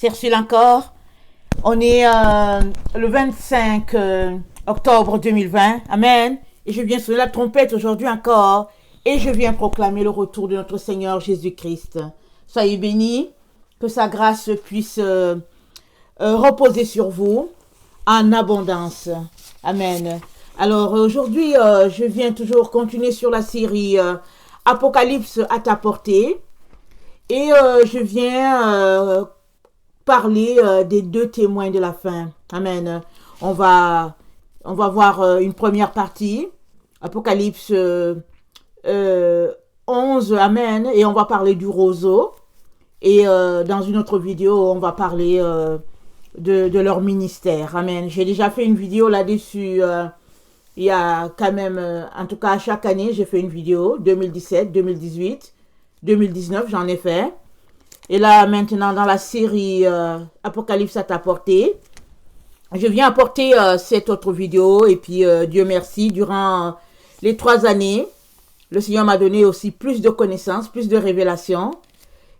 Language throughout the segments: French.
C'est reçu encore. On est le 25 octobre 2020. Amen. Et je viens sonner la trompette aujourd'hui encore. Et je viens proclamer le retour de notre Seigneur Jésus-Christ. Soyez bénis. Que sa grâce puisse reposer sur vous en abondance. Amen. Alors aujourd'hui, je viens toujours continuer sur la série Apocalypse à ta portée. Et je viens parler des deux témoins de la fin. Amen. On va voir une première partie, Apocalypse 11, Amen. Et on va parler du roseau. Et dans une autre vidéo, on va parler de leur ministère. Amen. J'ai déjà fait une vidéo là-dessus. Il y a quand même, en tout cas, chaque année, j'ai fait une vidéo. 2017, 2018, 2019, j'en ai fait. Et là, maintenant, dans la série Apocalypse à ta portée, je viens apporter cette autre vidéo. Et puis, Dieu merci, durant les 3 années, le Seigneur m'a donné aussi plus de connaissances, plus de révélations.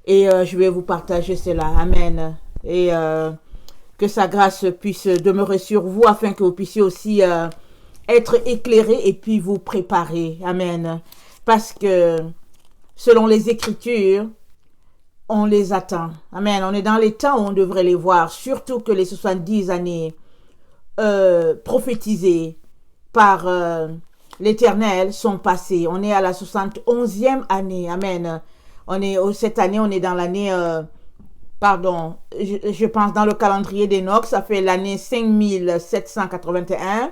Et je vais vous partager cela. Amen. Et que sa grâce puisse demeurer sur vous afin que vous puissiez aussi être éclairés et puis vous préparer. Amen. Parce que selon les Écritures, on les attend. Amen. On est dans les temps où on devrait les voir. Surtout que les 70 années prophétisées par l'Éternel sont passées. On est à la 71e année. Amen. Cette année, on est dans l'année, je pense dans le calendrier d'Enoch, ça fait l'année 5781.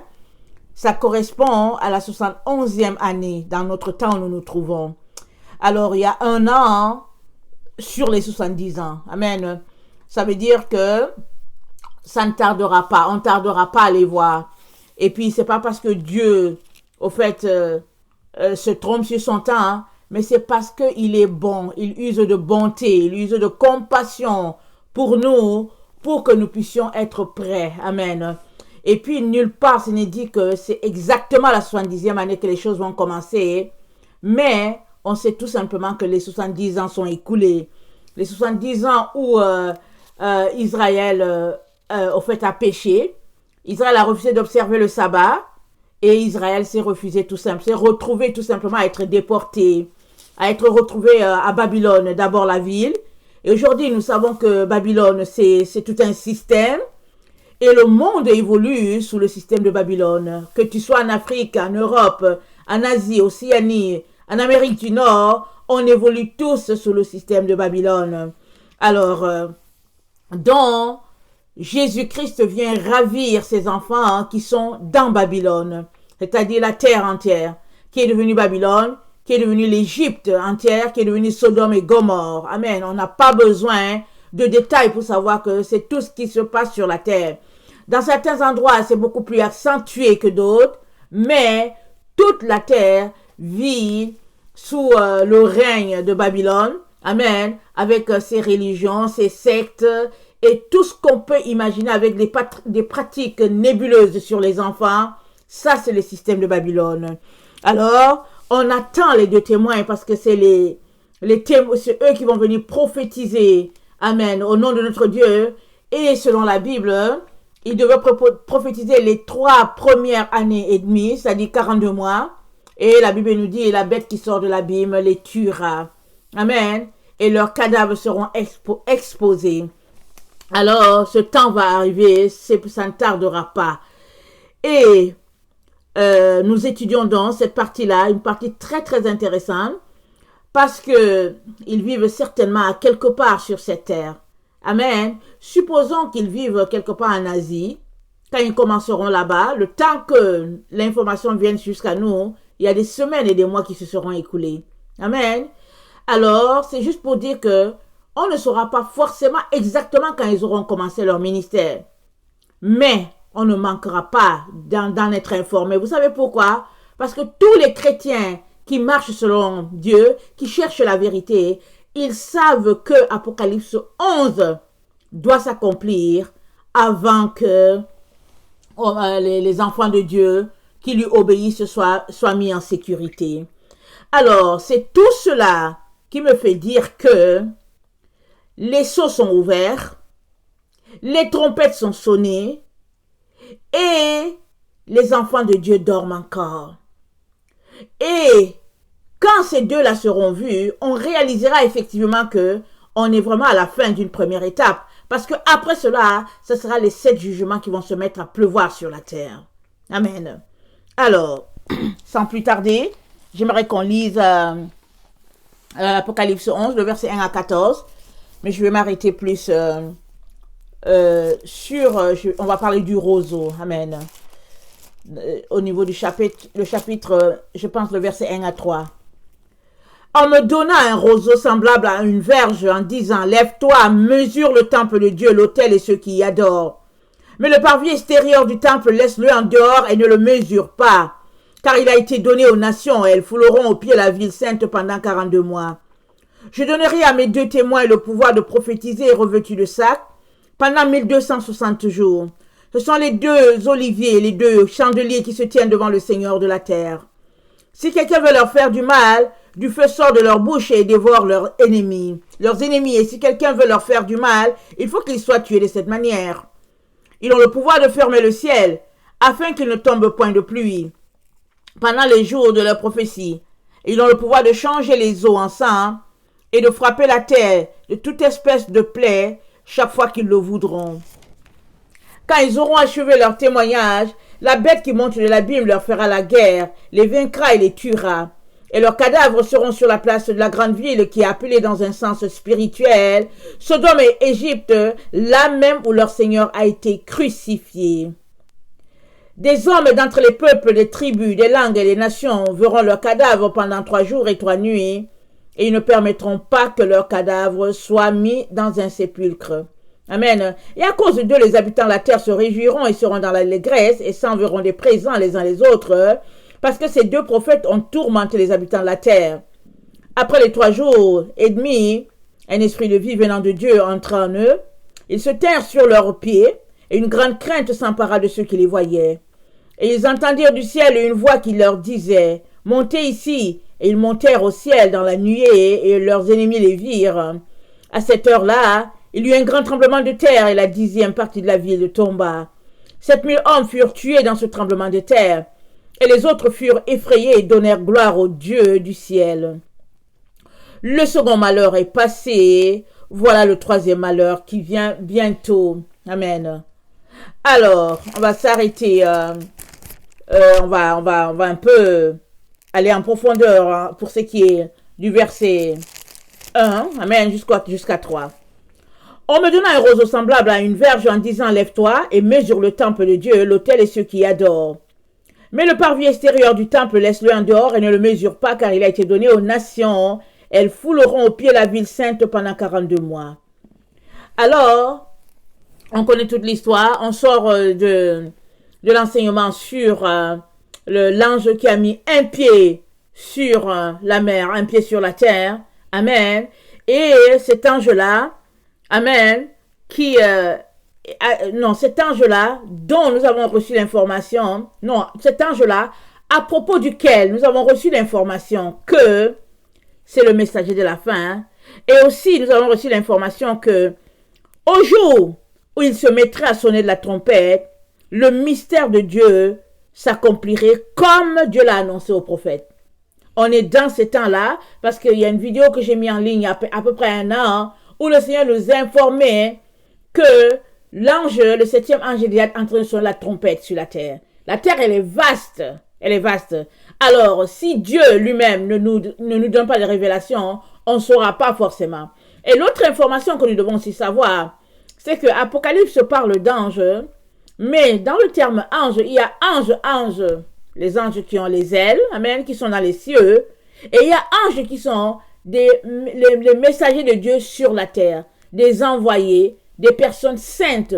Ça correspond à la 71e année dans notre temps où nous nous trouvons. Alors, il y a 1 an sur les 70 ans. Amen. Ça veut dire que ça ne tardera pas. On ne tardera pas à les voir. Et puis, c'est pas parce que Dieu, au fait, se trompe sur son temps, hein, mais c'est parce qu'il est bon. Il use de bonté, il use de compassion pour nous, pour que nous puissions être prêts. Amen. Et puis, nulle part, ce n'est dit que c'est exactement la 70e année que les choses vont commencer. Mais on sait tout simplement que les 70 ans sont écoulés. Les 70 ans où Israël, au fait, a péché. Israël a refusé d'observer le sabbat. Et Israël s'est retrouvé tout simplement à être déporté, à être retrouvé à Babylone, d'abord la ville. Et aujourd'hui, nous savons que Babylone, c'est tout un système. Et le monde évolue sous le système de Babylone. Que tu sois en Afrique, en Europe, en Asie, Océanie, en Amérique du Nord, on évolue tous sous le système de Babylone. Alors, donc, Jésus-Christ vient ravir ses enfants qui sont dans Babylone, c'est-à-dire la terre entière, qui est devenue Babylone, qui est devenue l'Égypte entière, qui est devenue Sodome et Gomorrhe. Amen. On n'a pas besoin de détails pour savoir que c'est tout ce qui se passe sur la terre. Dans certains endroits, c'est beaucoup plus accentué que d'autres, mais toute la terre vit sous le règne de Babylone. Amen. Avec ses religions, ses sectes et tout ce qu'on peut imaginer avec des pratiques nébuleuses sur les enfants. Ça, c'est le système de Babylone. Alors, on attend les deux témoins parce que c'est c'est eux qui vont venir prophétiser. Amen. Au nom de notre Dieu. Et selon la Bible, ils devaient prophétiser les 3 premières années et demie, c'est-à-dire 42 mois. Et la Bible nous dit, et la bête qui sort de l'abîme les tuera. Amen. Et leurs cadavres seront exposés. Alors, ce temps va arriver, ça ne tardera pas. Et nous étudions donc cette partie-là, une partie très très intéressante, parce que ils vivent certainement à quelque part sur cette terre. Amen. Supposons qu'ils vivent quelque part en Asie. Quand ils commenceront là-bas, le temps que l'information vienne jusqu'à nous, il y a des semaines et des mois qui se seront écoulés. Amen. Alors, c'est juste pour dire que on ne saura pas forcément exactement quand ils auront commencé leur ministère. Mais on ne manquera pas d'en être informé. Vous savez pourquoi? Parce que tous les chrétiens qui marchent selon Dieu, qui cherchent la vérité, ils savent que Apocalypse 11 doit s'accomplir avant que les enfants de Dieu qui lui obéissent soient mis en sécurité. Alors, c'est tout cela qui me fait dire que les sceaux sont ouverts, les trompettes sont sonnées et les enfants de Dieu dorment encore. Et quand ces deux-là seront vus, on réalisera effectivement que on est vraiment à la fin d'une première étape. Parce que après cela, ce sera les 7 jugements qui vont se mettre à pleuvoir sur la terre. Amen. Alors, sans plus tarder, j'aimerais qu'on lise Apocalypse 11, le verset 1 à 14. Mais je vais m'arrêter plus on va parler du roseau. Amen. Au niveau du chapitre, je pense le verset 1 à 3. On me donna un roseau semblable à une verge en disant, lève-toi, mesure le temple de Dieu, l'autel et ceux qui y adorent. Mais le parvis extérieur du temple, laisse-le en dehors et ne le mesure pas, car il a été donné aux nations et elles fouleront au pied la ville sainte pendant 42 mois. Je donnerai à mes 2 témoins le pouvoir de prophétiser revêtus de sac pendant 1260 jours. Ce sont les 2 oliviers, les 2 chandeliers qui se tiennent devant le Seigneur de la terre. Si quelqu'un veut leur faire du mal, du feu sort de leur bouche et dévore leurs ennemis. Et si quelqu'un veut leur faire du mal, il faut qu'ils soient tués de cette manière. Ils ont le pouvoir de fermer le ciel, afin qu'il ne tombe point de pluie pendant les jours de leur prophétie. Ils ont le pouvoir de changer les eaux en sang et de frapper la terre de toute espèce de plaie chaque fois qu'ils le voudront. Quand ils auront achevé leur témoignage, la bête qui monte de l'abîme leur fera la guerre, les vaincra et les tuera. Et leurs cadavres seront sur la place de la grande ville qui est appelée dans un sens spirituel, Sodome et Égypte, là même où leur Seigneur a été crucifié. Des hommes d'entre les peuples, des tribus, des langues et des nations verront leurs cadavres pendant 3 jours et 3 nuits, et ils ne permettront pas que leurs cadavres soient mis dans un sépulcre. Amen. Et à cause d'eux, les habitants de la terre se réjouiront et seront dans l'allégresse et s'enverront des présents les uns les autres, parce que ces 2 prophètes ont tourmenté les habitants de la terre. Après les 3 jours et demi, un esprit de vie venant de Dieu entra en eux. Ils se tinrent sur leurs pieds, et une grande crainte s'empara de ceux qui les voyaient. Et ils entendirent du ciel une voix qui leur disait, « Montez ici !» Et ils montèrent au ciel dans la nuée, et leurs ennemis les virent. À cette heure-là, il y eut un grand tremblement de terre, et la 10e partie de la ville tomba. 7000 hommes furent tués dans ce tremblement de terre. Et les autres furent effrayés et donnèrent gloire au Dieu du ciel. Le second malheur est passé. Voilà le 3e malheur qui vient bientôt. Amen. Alors, on va s'arrêter. On va un peu aller en profondeur pour ce qui est du verset 1. Amen. Jusqu'à 3. On me donna un roseau semblable à une verge en disant, lève-toi et mesure le temple de Dieu, l'autel et ceux qui y adorent. Mais le parvis extérieur du temple, laisse-le en dehors et ne le mesure pas, car il a été donné aux nations. Elles fouleront au pied la ville sainte pendant 42 mois. Alors, on connaît toute l'histoire. On sort de l'enseignement sur l'ange qui a mis un pied sur la mer, un pied sur la terre. Amen. Et cet ange-là, amen, cet ange-là, dont nous avons reçu l'information, cet ange-là, à propos duquel nous avons reçu l'information que c'est le messager de la fin, et aussi nous avons reçu l'information que au jour où il se mettrait à sonner de la trompette, le mystère de Dieu s'accomplirait comme Dieu l'a annoncé au prophète. On est dans ces temps-là, parce qu'il y a une vidéo que j'ai mis en ligne il y a à peu près 1 an, où le Seigneur nous informait que l'ange, le 7e ange est en train de sonner la trompette sur la terre. La terre, elle est vaste. Elle est vaste. Alors, si Dieu lui-même ne nous donne pas de révélations, on ne saura pas forcément. Et l'autre information que nous devons aussi savoir, c'est que Apocalypse parle d'anges, mais dans le terme ange, il y a ange, les anges qui ont les ailes, amen, qui sont dans les cieux, et il y a anges qui sont les messagers de Dieu sur la terre, des envoyés, des personnes saintes,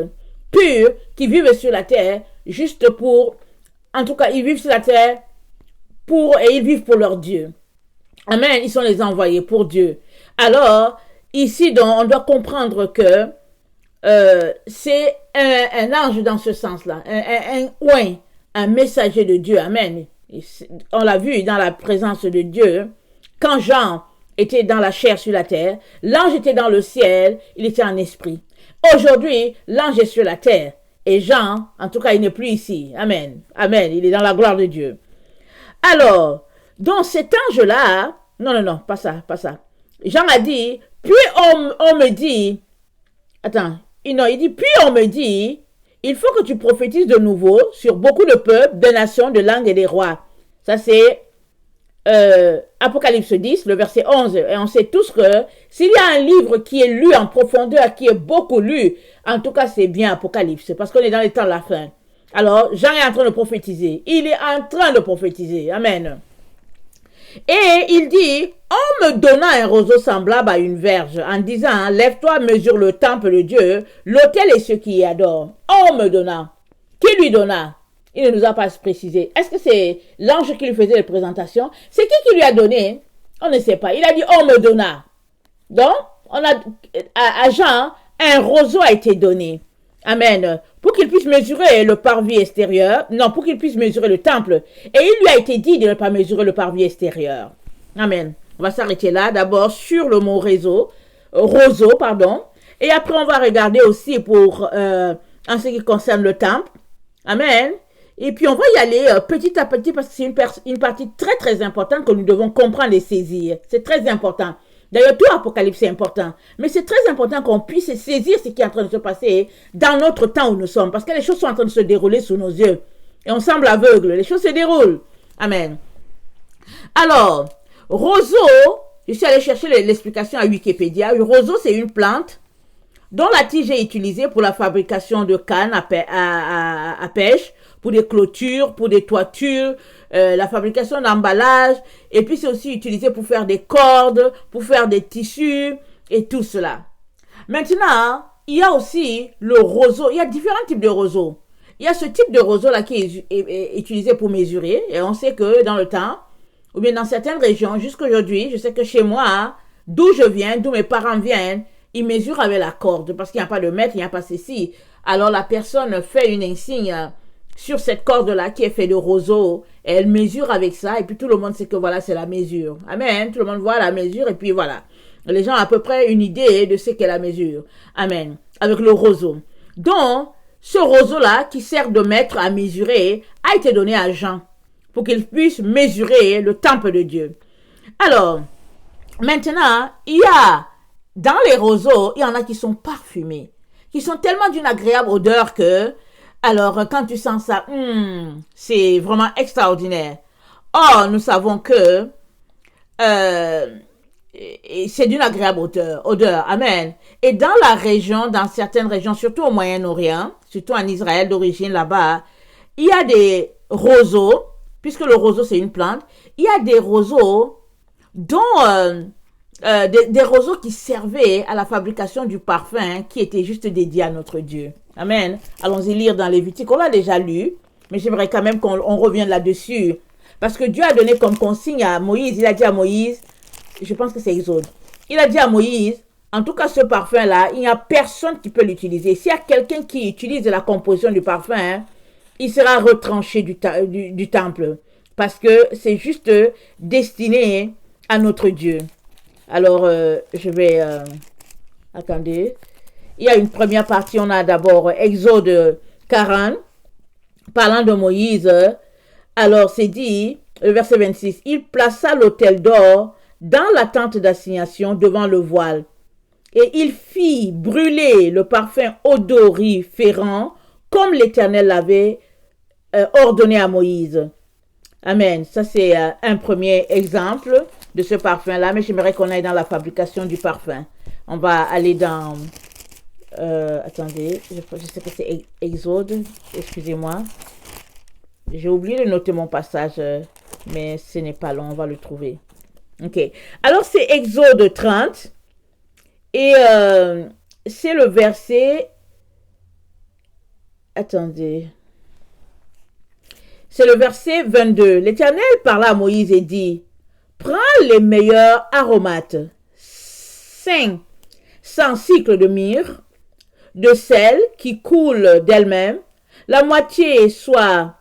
pures, qui vivent sur la terre, juste pour, en tout cas, ils vivent sur la terre et ils vivent pour leur Dieu. Amen, ils sont les envoyés pour Dieu. Alors, ici, donc, on doit comprendre que c'est un ange dans ce sens-là, un messager de Dieu. Amen. On l'a vu dans la présence de Dieu. Quand Jean était dans la chair sur la terre, l'ange était dans le ciel, il était en esprit. Aujourd'hui, l'ange est sur la terre. Et Jean, en tout cas, il n'est plus ici. Amen. Amen. Il est dans la gloire de Dieu. Alors, donc cet ange-là, non, pas ça. Jean a dit, puis on me dit, il dit, puis on me dit, il faut que tu prophétises de nouveau sur beaucoup de peuples, de nations, de langues et des rois. Ça, c'est Apocalypse 10, le verset 11. Et on sait tous que s'il y a un livre qui est lu en profondeur, qui est beaucoup lu, en tout cas, c'est bien Apocalypse, parce qu'on est dans les temps de la fin. Alors, Jean est en train de prophétiser. Il est en train de prophétiser. Amen. Et il dit, on me donna un roseau semblable à une verge, en disant, lève-toi, mesure le temple de Dieu, l'autel et ceux qui y adorent. On me donna. Qui lui donna? Il ne nous a pas précisé. Est-ce que c'est l'ange qui lui faisait les présentations? C'est qui lui a donné? On ne sait pas. Il a dit, on me donna. Donc, à Jean, un roseau a été donné. Amen. Pour qu'il puisse mesurer le parvis extérieur. Non, pour qu'il puisse mesurer le temple. Et il lui a été dit de ne pas mesurer le parvis extérieur. Amen. On va s'arrêter là. D'abord sur le mot roseau. Et après, on va regarder aussi en ce qui concerne le temple. Amen. Et puis, on va y aller petit à petit parce que c'est une partie très, très importante que nous devons comprendre et saisir. C'est très important. D'ailleurs, tout Apocalypse est important. Mais c'est très important qu'on puisse saisir ce qui est en train de se passer dans notre temps où nous sommes. Parce que les choses sont en train de se dérouler sous nos yeux. Et on semble aveugle. Les choses se déroulent. Amen. Alors, roseau, je suis allée chercher l'explication à Wikipédia. Le roseau, c'est une plante dont la tige est utilisée pour la fabrication de cannes à pêche, pour des clôtures, pour des toitures, la fabrication d'emballages, et puis c'est aussi utilisé pour faire des cordes, pour faire des tissus, et tout cela. Maintenant, il y a aussi le roseau, il y a différents types de roseaux. Il y a ce type de roseau-là qui est utilisé pour mesurer, et on sait que dans le temps, ou bien dans certaines régions, jusqu'aujourd'hui, je sais que chez moi, d'où je viens, d'où mes parents viennent, ils mesurent avec la corde, parce qu'il n'y a pas de mètre, il n'y a pas ceci. Alors la personne fait une insigne sur cette corde-là qui est faite de roseau, et elle mesure avec ça, et puis tout le monde sait que voilà, c'est la mesure. Amen. Tout le monde voit la mesure, et puis voilà. Les gens ont à peu près une idée de ce qu'est la mesure. Amen. Avec le roseau. Donc, ce roseau-là, qui sert de mètre à mesurer, a été donné à Jean, pour qu'il puisse mesurer le temple de Dieu. Alors, maintenant, il y a, dans les roseaux, il y en a qui sont parfumés, qui sont tellement d'une agréable odeur que, alors, quand tu sens ça, c'est vraiment extraordinaire. Or, nous savons que c'est d'une agréable odeur. Amen. Et dans la région, dans certaines régions, surtout au Moyen-Orient, surtout en Israël d'origine là-bas, il y a des roseaux, puisque le roseau c'est une plante, il y a des roseaux dont des roseaux qui servaient à la fabrication du parfum qui était juste dédié à notre Dieu. Amen. Allons-y lire dans Lévitique. On l'a déjà lu, mais j'aimerais quand même qu'on revienne là-dessus. Parce que Dieu a donné comme consigne à Moïse, il a dit à Moïse, je pense que c'est Exode, il a dit à Moïse, en tout cas ce parfum-là, il n'y a personne qui peut l'utiliser. S'il y a quelqu'un qui utilise la composition du parfum, il sera retranché du temple. Parce que c'est juste destiné à notre Dieu. Alors, je vais... attendez. Il y a une première partie, on a d'abord Exode 40, parlant de Moïse. Alors, c'est dit, le verset 26, il plaça l'autel d'or dans la tente d'assignation devant le voile. Et il fit brûler le parfum odoriférant comme l'Éternel l'avait ordonné à Moïse. Amen. Ça, c'est un premier exemple de ce parfum-là, mais j'aimerais qu'on aille dans la fabrication du parfum. On va aller dans... attendez, je sais que c'est Exode, excusez-moi. J'ai oublié de noter mon passage, mais ce n'est pas long, on va le trouver. Ok, alors c'est Exode 30, et c'est le verset... Attendez... C'est le verset 22. L'Éternel parla à Moïse et dit, prends les meilleurs aromates, 500 cycles de myrrhe, de sel qui coule d'elle-même, la moitié soit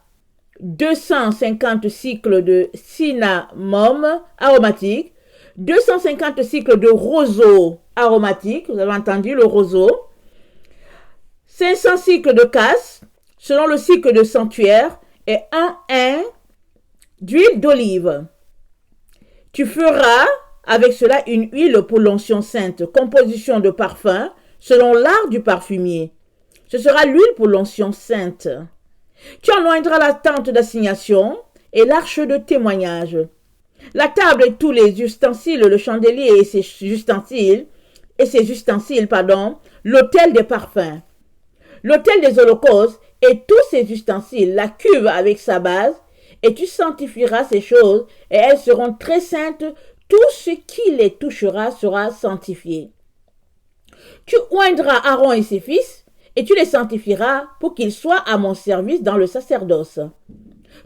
250 cycles de cinnamome aromatique, 250 cycles de roseau aromatique, vous avez entendu le roseau, 500 cycles de casses, selon le cycle de sanctuaire, et un d'huile d'olive. Tu feras avec cela une huile pour l'onction sainte, composition de parfum, selon l'art du parfumier. Ce sera l'huile pour l'onction sainte. Tu anoindras la tente d'assignation et l'arche de témoignage, la table et tous les ustensiles, le chandelier et ses ustensiles, l'autel des parfums, l'autel des holocaustes et tous ses ustensiles, la cuve avec sa base, et tu sanctifieras ces choses, et elles seront très saintes. Tout ce qui les touchera sera sanctifié. Tu oindras Aaron et ses fils, et tu les sanctifieras pour qu'ils soient à mon service dans le sacerdoce.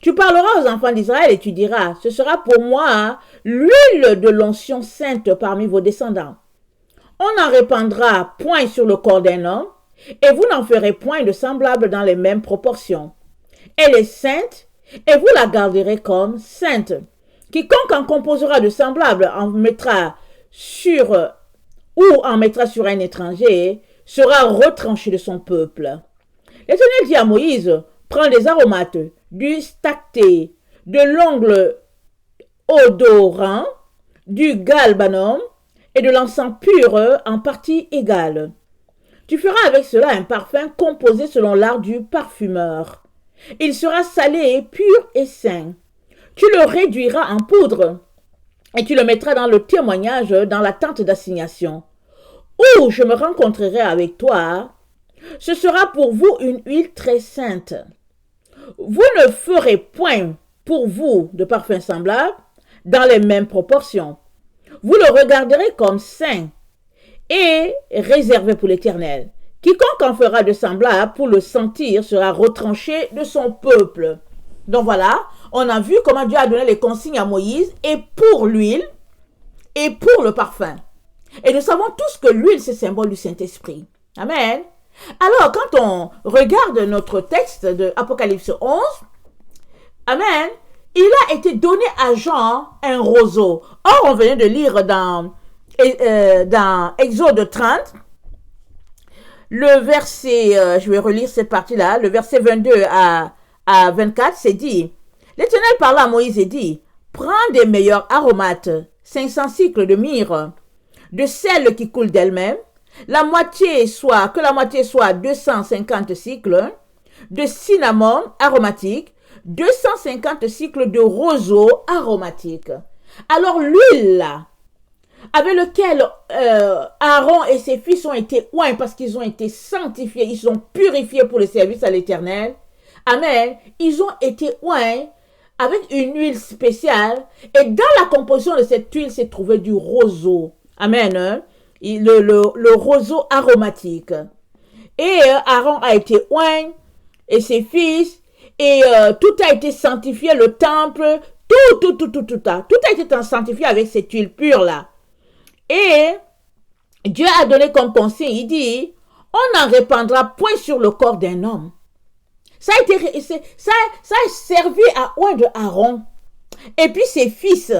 Tu parleras aux enfants d'Israël et tu diras, ce sera pour moi l'huile de l'onction sainte parmi vos descendants. On n'en répandra point sur le corps d'un homme, et vous n'en ferez point de semblable dans les mêmes proportions. Elle est sainte, et vous la garderez comme sainte. Quiconque en composera de semblable en mettra sur un étranger sera retranché de son peuple. L'Éternel dit à Moïse, prends des aromates, du stacté, de l'ongle odorant, du galbanum et de l'encens pur en partie égale. Tu feras avec cela un parfum composé selon l'art du parfumeur. Il sera salé, pur et sain. Tu le réduiras en poudre et tu le mettras dans le témoignage dans la tente d'assignation. Où je me rencontrerai avec toi, ce sera pour vous une huile très sainte. Vous ne ferez point pour vous de parfum semblable dans les mêmes proportions. Vous le regarderez comme saint et réservé pour l'Éternel. Quiconque en fera de semblable pour le sentir sera retranché de son peuple. Donc voilà, on a vu comment Dieu a donné les consignes à Moïse et pour l'huile et pour le parfum. Et nous savons tous que l'huile, c'est symbole du Saint-Esprit. Amen. Alors, quand on regarde notre texte de Apocalypse 11, amen, il a été donné à Jean un roseau. Or, on venait de lire dans Exode 30, le verset, je vais relire cette partie-là, le verset 22 à 24, c'est dit, l'Éternel parla à Moïse et dit, prends des meilleurs aromates, 500 cycles de myrrhe, de celle qui coule d'elle-même, que la moitié soit 250 cycles, de cinnamon aromatique, 250 cycles de roseau aromatique. Alors l'huile là, avec lequel Aaron et ses fils ont été oints parce qu'ils ont été sanctifiés, ils sont purifiés pour le service à l'Éternel. Amen. Ils ont été oints avec une huile spéciale et dans la composition de cette huile s'est trouvé du roseau. Amen. Le roseau aromatique. Et Aaron a été oint et ses fils et tout a été sanctifié, le temple, tout a été sanctifié avec cette huile pure là. Et Dieu a donné comme consigne, il dit, on n'en répandra point sur le corps d'un homme. Ça a servi à oindre Aaron et puis ses fils.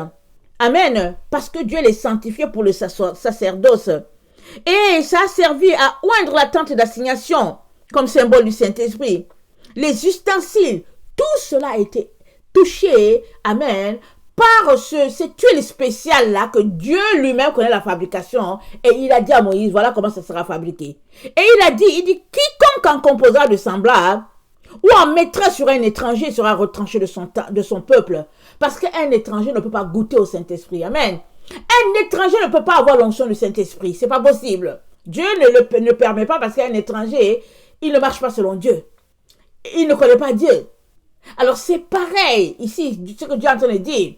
Amen. Parce que Dieu les sanctifiait pour le sacerdoce. Et ça a servi à oindre la tente d'assignation comme symbole du Saint-Esprit. Les ustensiles, tout cela a été touché, amen, par cette huile spéciale-là que Dieu lui-même connaît la fabrication. Et il a dit à Moïse, voilà comment ça sera fabriqué. Et il dit, quiconque en composera de semblable, ou en mettra sur un étranger sera retranché de son peuple. Parce qu'un étranger ne peut pas goûter au Saint-Esprit. Amen. Un étranger ne peut pas avoir l'onction du Saint-Esprit. C'est pas possible. Dieu ne permet pas parce qu'un étranger, il ne marche pas selon Dieu. Il ne connaît pas Dieu. Alors c'est pareil ici, ce que Dieu est en train de dire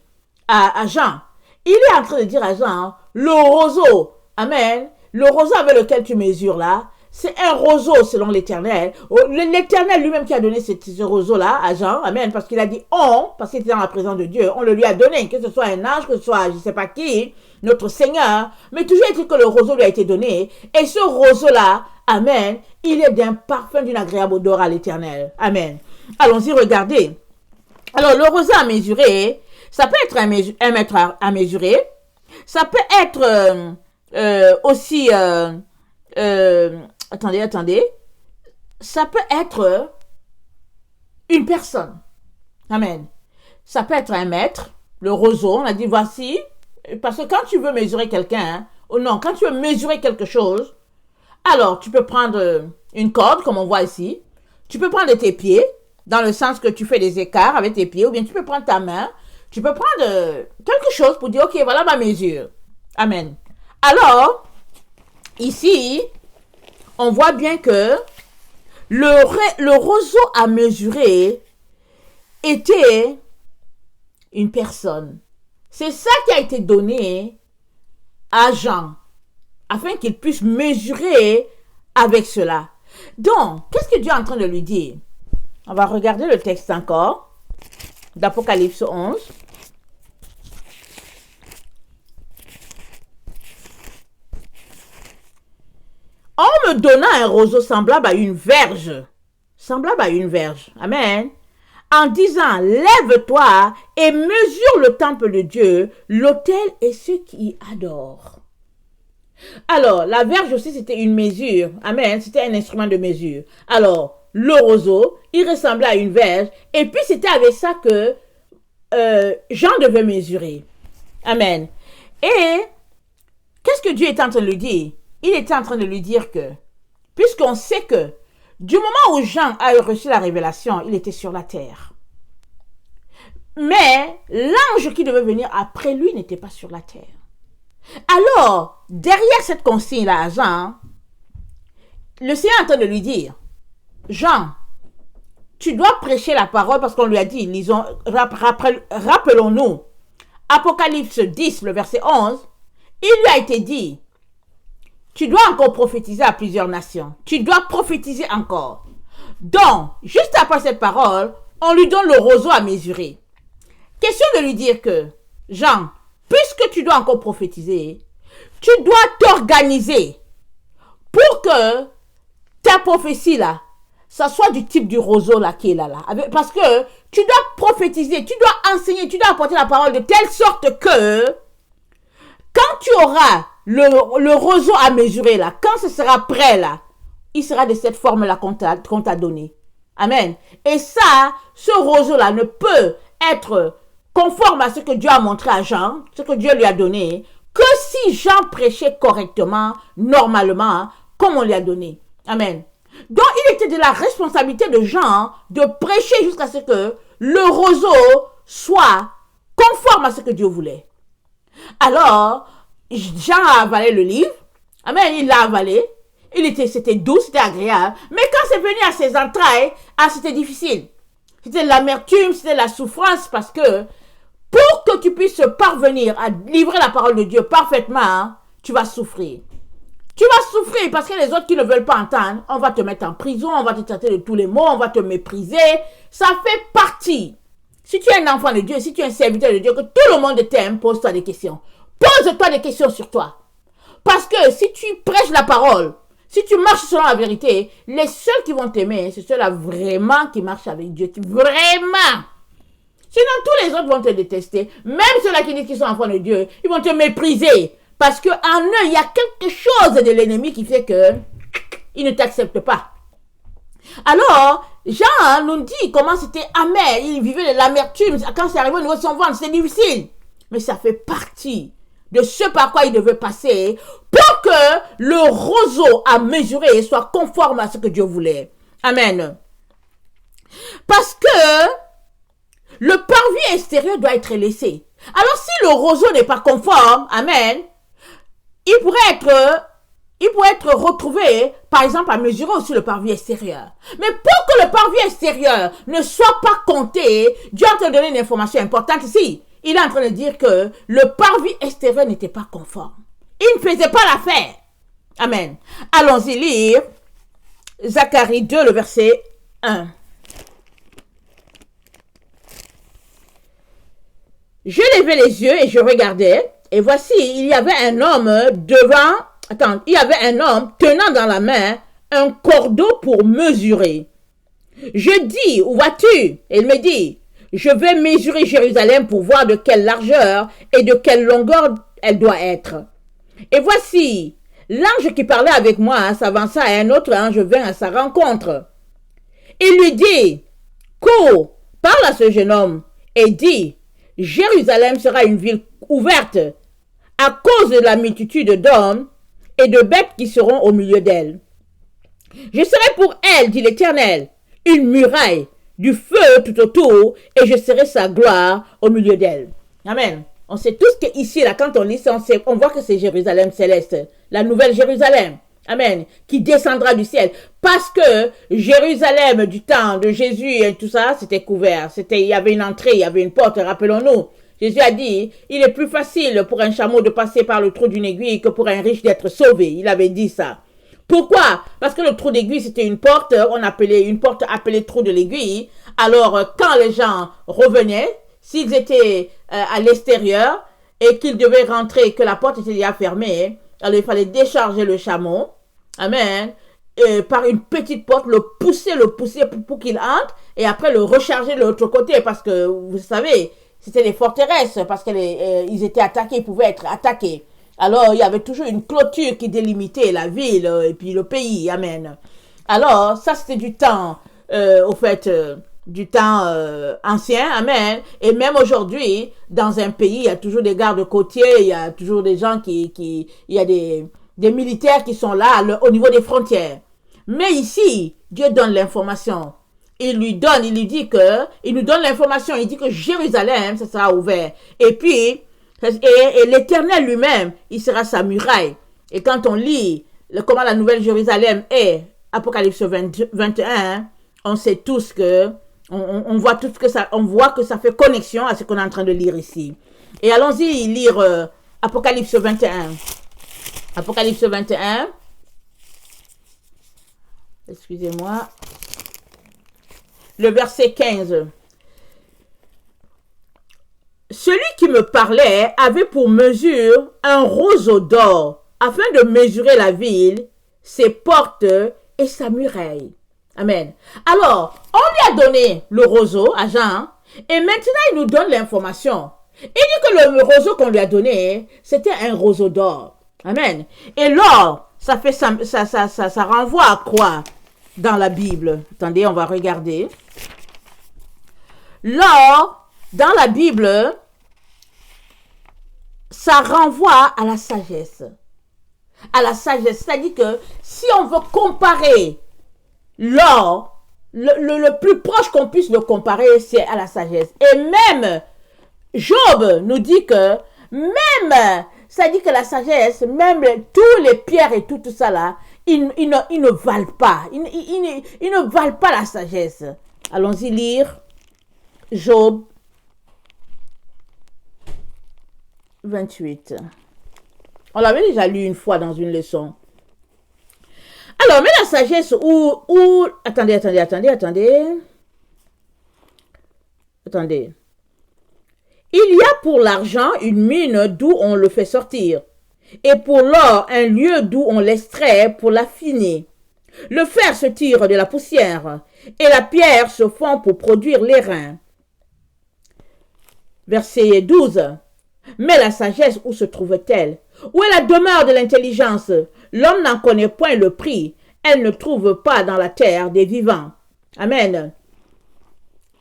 à Jean. Il est en train de dire à Jean, le roseau, amen, le roseau avec lequel tu mesures là, c'est un roseau selon l'Éternel. L'Éternel lui-même qui a donné ce roseau-là à Jean, amen, parce qu'il a dit on, parce qu'il était dans la présence de Dieu, on le lui a donné, que ce soit un ange, que ce soit je ne sais pas qui, notre Seigneur, mais toujours est-il que le roseau lui a été donné, et ce roseau-là, amen, il est d'un parfum, d'une agréable odeur à l'Éternel, amen. Allons-y, regardez. Alors, le roseau à mesurer, ça peut être un mètre à mesurer, Ça peut être aussi... attendez. Ça peut être une personne. Amen. Ça peut être un mètre, le roseau. On a dit, voici. Parce que quand tu veux mesurer quelqu'un, ou non, quand tu veux mesurer quelque chose, alors tu peux prendre une corde, comme on voit ici. Tu peux prendre tes pieds, dans le sens que tu fais des écarts avec tes pieds, ou bien tu peux prendre ta main. Tu peux prendre quelque chose pour dire, ok, voilà ma mesure. Amen. Alors, ici, on voit bien que le roseau à mesurer était une personne. C'est ça qui a été donné à Jean, afin qu'il puisse mesurer avec cela. Donc, qu'est-ce que Dieu est en train de lui dire? On va regarder le texte encore, d'Apocalypse 11. On me donna un roseau semblable à une verge. Semblable à une verge. Amen. En disant, lève-toi et mesure le temple de Dieu, l'autel et ceux qui y adorent. Alors, la verge aussi, c'était une mesure. Amen. C'était un instrument de mesure. Alors, le roseau, il ressemblait à une verge. Et puis, c'était avec ça que Jean devait mesurer. Amen. Et, qu'est-ce que Dieu est en train de lui dire? Il était en train de lui dire que, puisqu'on sait que, du moment où Jean a reçu la révélation, il était sur la terre. Mais l'ange qui devait venir après lui n'était pas sur la terre. Alors, derrière cette consigne-là à Jean, le Seigneur est en train de lui dire, Jean, tu dois prêcher la parole parce qu'on lui a dit, lisons, rappelons-nous, Apocalypse 10, le verset 11, il lui a été dit, tu dois encore prophétiser à plusieurs nations. Tu dois prophétiser encore. Donc, juste après cette parole, on lui donne le roseau à mesurer. Question de lui dire que, Jean, puisque tu dois encore prophétiser, tu dois t'organiser pour que ta prophétie là, ça soit du type du roseau là qui est là. Parce que tu dois prophétiser, tu dois enseigner, tu dois apporter la parole de telle sorte que, quand tu auras le roseau à mesurer là, quand ce sera prêt là, il sera de cette forme-là qu'on t'a donné. Amen. Et ça, ce roseau-là ne peut être conforme à ce que Dieu a montré à Jean, ce que Dieu lui a donné, que si Jean prêchait correctement, normalement, comme on lui a donné. Amen. Donc, il était de la responsabilité de Jean de prêcher jusqu'à ce que le roseau soit conforme à ce que Dieu voulait. Alors, Jean a avalé le livre. Amen, il l'a avalé. C'était doux, c'était agréable. Mais quand c'est venu à ses entrailles, c'était difficile. C'était l'amertume, c'était la souffrance parce que pour que tu puisses parvenir à livrer la parole de Dieu parfaitement, tu vas souffrir. Tu vas souffrir parce que les autres qui ne veulent pas entendre, on va te mettre en prison, on va te traiter de tous les mots, on va te mépriser. Ça fait partie. Si tu es un enfant de Dieu, si tu es un serviteur de Dieu, que tout le monde t'aime, pose-toi des questions. Pose-toi des questions sur toi. Parce que si tu prêches la parole, si tu marches selon la vérité, les seuls qui vont t'aimer, c'est ceux-là vraiment qui marchent avec Dieu. Vraiment. Sinon, tous les autres vont te détester. Même ceux-là qui disent qu'ils sont enfants de Dieu, ils vont te mépriser. Parce qu'en eux, il y a quelque chose de l'ennemi qui fait que ils ne t'acceptent pas. Alors, Jean nous dit comment c'était amer. Il vivait de l'amertume. Quand c'est arrivé au niveau de son ventre, c'est difficile. Mais ça fait partie de ce par quoi il devait passer pour que le roseau à mesurer soit conforme à ce que Dieu voulait. Amen. Parce que le parvis extérieur doit être laissé. Alors si le roseau n'est pas conforme, amen, il pourrait être retrouvé, par exemple, à mesurer aussi le parvis extérieur. Mais pour que le parvis extérieur ne soit pas compté, Dieu est en train de donner une information importante ici. Il est en train de dire que le parvis extérieur n'était pas conforme. Il ne faisait pas l'affaire. Amen. Allons-y lire Zacharie 2, le verset 1. Je levai les yeux et je regardais, et voici, il y avait un homme tenant dans la main un cordeau pour mesurer. Je dis, où vas-tu? Et il me dit, je vais mesurer Jérusalem pour voir de quelle largeur et de quelle longueur elle doit être. Et voici, l'ange qui parlait avec moi s'avança et un autre ange vint à sa rencontre. Il lui dit, cours, parle à ce jeune homme et dis, Jérusalem sera une ville ouverte à cause de la multitude d'hommes et de bêtes qui seront au milieu d'elle. Je serai pour elle, dit l'Éternel, une muraille, du feu tout autour, et je serai sa gloire au milieu d'elle. Amen. On sait tous qu'ici, là, quand on lit ça, on voit que c'est Jérusalem céleste, la nouvelle Jérusalem. Amen. Qui descendra du ciel. Parce que Jérusalem, du temps de Jésus et tout ça, c'était couvert. Il y avait une entrée, il y avait une porte, rappelons-nous. Jésus a dit, il est plus facile pour un chameau de passer par le trou d'une aiguille que pour un riche d'être sauvé. Il avait dit ça. Pourquoi? Parce que le trou d'aiguille, c'était une porte, une porte appelée trou de l'aiguille. Alors, quand les gens revenaient, s'ils étaient à l'extérieur et qu'ils devaient rentrer, que la porte était déjà fermée, alors il fallait décharger le chameau, amen, par une petite porte, le pousser pour qu'il entre, et après le recharger de l'autre côté, parce que, vous savez, c'était des forteresses, parce qu'ils étaient attaqués, ils pouvaient être attaqués. Alors, il y avait toujours une clôture qui délimitait la ville et puis le pays. Amen. Alors, ça, c'était du temps, du temps ancien. Amen. Et même aujourd'hui, dans un pays, il y a toujours des gardes côtiers, il y a toujours des gens il y a des militaires qui sont là au niveau des frontières. Mais ici, Dieu donne l'information. Il nous donne l'information. Il dit que Jérusalem, ça sera ouvert. Et puis, et l'Éternel lui-même, il sera sa muraille. Et quand on lit comment la nouvelle Jérusalem est, Apocalypse 21, on sait tous que, on voit que ça fait connexion à ce qu'on est en train de lire ici. Et allons-y lire Apocalypse 21. Apocalypse 21. Excusez-moi. Le verset 15. Celui qui me parlait avait pour mesure un roseau d'or, afin de mesurer la ville, ses portes et sa muraille. Amen. Alors, on lui a donné le roseau à Jean, et maintenant il nous donne l'information. Il dit que le roseau qu'on lui a donné, c'était un roseau d'or. Amen. Et l'or, ça renvoie à quoi dans la Bible? Attendez, on va regarder. L'or, dans la Bible, ça renvoie à la sagesse. À la sagesse. C'est-à-dire que si on veut comparer l'or, le plus proche qu'on puisse le comparer, c'est à la sagesse. Et même, Job nous dit que, même, ça dit que la sagesse, même tous les pierres et tout ça là, ils ne valent pas. Ils ne valent pas la sagesse. Allons-y lire Job 28. On l'avait déjà lu une fois dans une leçon. Alors, mais la sagesse Attendez. Il y a pour l'argent une mine d'où on le fait sortir, et pour l'or un lieu d'où on l'extrait pour l'affiner. Le fer se tire de la poussière, et la pierre se fond pour produire l'airain. Verset 12. Mais la sagesse, où se trouve-t-elle? Où est la demeure de l'intelligence? L'homme n'en connaît point le prix. Elle ne trouve pas dans la terre des vivants. Amen.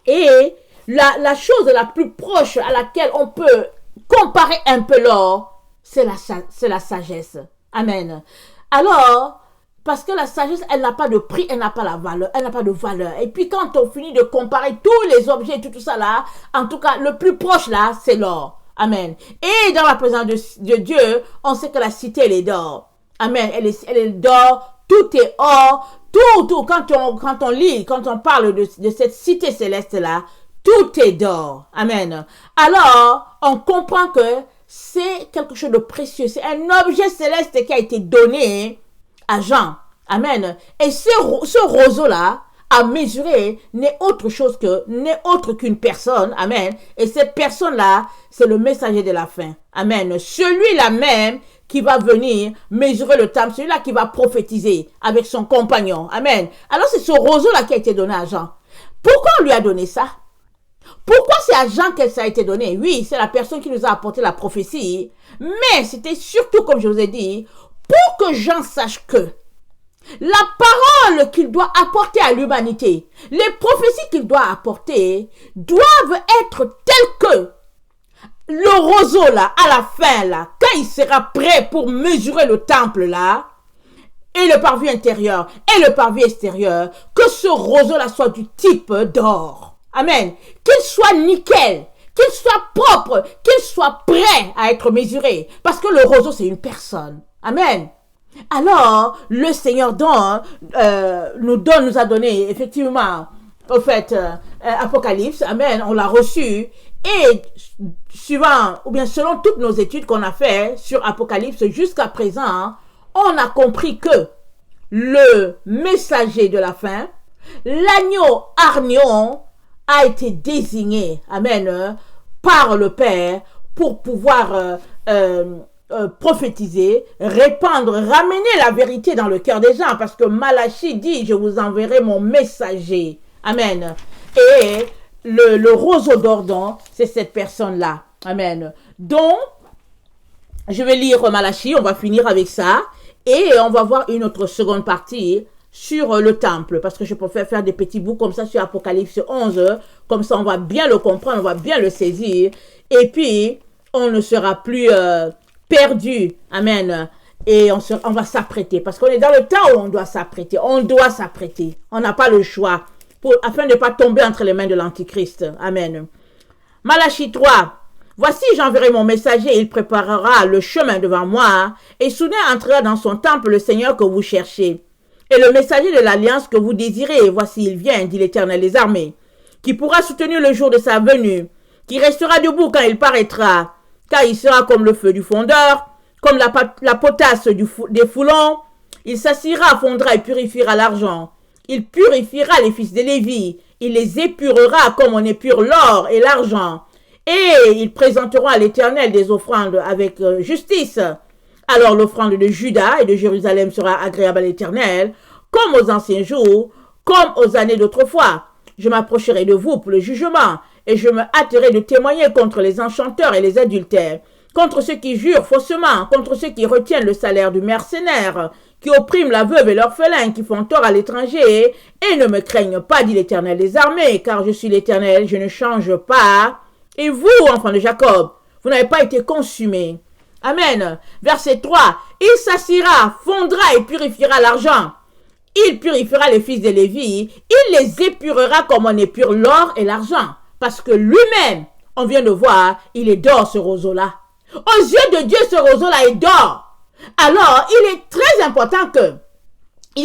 Et la chose la plus proche à laquelle on peut comparer un peu l'or, c'est la sagesse. Amen. Alors, parce que la sagesse, elle n'a pas de prix, elle n'a pas la valeur, elle n'a pas de valeur. Et puis quand on finit de comparer tous les objets, tout ça là, en tout cas, le plus proche là, c'est l'or. Amen. Et dans la présence de Dieu, on sait que la cité, elle est d'or. Amen. Elle est d'or, tout est or, tout. Quand on lit, quand on parle de cette cité céleste là, tout est d'or. Amen. Alors, on comprend que c'est quelque chose de précieux. C'est un objet céleste qui a été donné à Jean. Amen. Et ce roseau-là, à mesurer, n'est autre qu'une personne. Amen. Et cette personne-là, c'est le messager de la fin. Amen. Celui-là même qui va venir mesurer le temps, celui-là qui va prophétiser avec son compagnon. Amen. Alors, c'est ce roseau-là qui a été donné à Jean. Pourquoi on lui a donné ça? Pourquoi c'est à Jean que ça a été donné? Oui, c'est la personne qui nous a apporté la prophétie, mais c'était surtout, comme je vous ai dit, pour que Jean sache que la parole qu'il doit apporter à l'humanité, les prophéties qu'il doit apporter, doivent être telles que le roseau là, à la fin là, quand il sera prêt pour mesurer le temple là, et le parvis intérieur et le parvis extérieur, que ce roseau là soit du type d'or. Amen. Qu'il soit nickel, qu'il soit propre, qu'il soit prêt à être mesuré. Parce que le roseau c'est une personne. Amen. Alors, le Seigneur nous a donné effectivement, au fait, Apocalypse, amen, on l'a reçu, et suivant, ou bien selon toutes nos études qu'on a fait sur Apocalypse jusqu'à présent, on a compris que le messager de la fin, l'agneau Arnion, a été désigné, amen, par le Père pour pouvoir prophétiser, répandre, ramener la vérité dans le cœur des gens, parce que Malachie dit, je vous enverrai mon messager. Amen. Et le roseau d'Ordon, c'est cette personne-là. Amen. Donc, je vais lire Malachie, on va finir avec ça, et on va voir une autre seconde partie sur le temple, parce que je préfère faire des petits bouts comme ça sur Apocalypse 11, comme ça on va bien le comprendre, on va bien le saisir, et puis on ne sera plus perdu, amen, et on va s'apprêter, parce qu'on est dans le temps où on doit s'apprêter, on n'a pas le choix, afin de ne pas tomber entre les mains de l'Antichrist, amen. Malachie 3, voici j'enverrai mon messager, il préparera le chemin devant moi, et soudain entrera dans son temple le Seigneur que vous cherchez, et le messager de l'alliance que vous désirez, voici il vient, dit l'Éternel des armées, qui pourra soutenir le jour de sa venue, qui restera debout quand il paraîtra, car il sera comme le feu du fondeur, comme la potasse des foulons. Il s'assira, fondra et purifiera l'argent. Il purifiera les fils de Lévi. Il les épurera comme on épure l'or et l'argent. Et ils présenteront à l'Éternel des offrandes avec justice. Alors l'offrande de Juda et de Jérusalem sera agréable à l'Éternel, comme aux anciens jours, comme aux années d'autrefois. Je m'approcherai de vous pour le jugement, et je me hâterai de témoigner contre les enchanteurs et les adultères, contre ceux qui jurent faussement, contre ceux qui retiennent le salaire du mercenaire, qui oppriment la veuve et l'orphelin, qui font tort à l'étranger, et ne me craignent pas, dit l'Éternel des armées, car je suis l'Éternel, je ne change pas. Et vous, enfants de Jacob, vous n'avez pas été consumés. Amen. Verset 3. Il s'assira, fondra et purifiera l'argent. Il purifiera les fils de Lévi. Il les épurera comme on épure l'or et l'argent. Parce que lui-même, on vient de voir, il est d'or ce roseau-là. Aux yeux de Dieu, ce roseau-là est d'or. Alors, il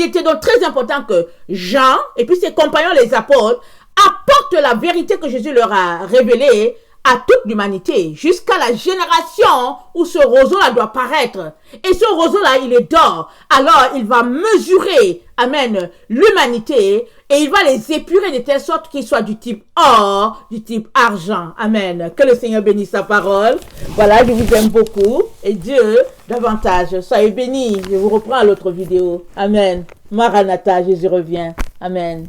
était donc très important que Jean et puis ses compagnons les apôtres apportent la vérité que Jésus leur a révélée à toute l'humanité, jusqu'à la génération où ce roseau-là doit paraître. Et ce roseau-là, il est d'or. Alors, il va mesurer, amen, l'humanité, et il va les épurer de telle sorte qu'ils soient du type or, du type argent. Amen. Que le Seigneur bénisse sa parole. Voilà, je vous aime beaucoup. Et Dieu, davantage. Soyez bénis. Je vous reprends à l'autre vidéo. Amen. Maranatha, Jésus revient. Amen.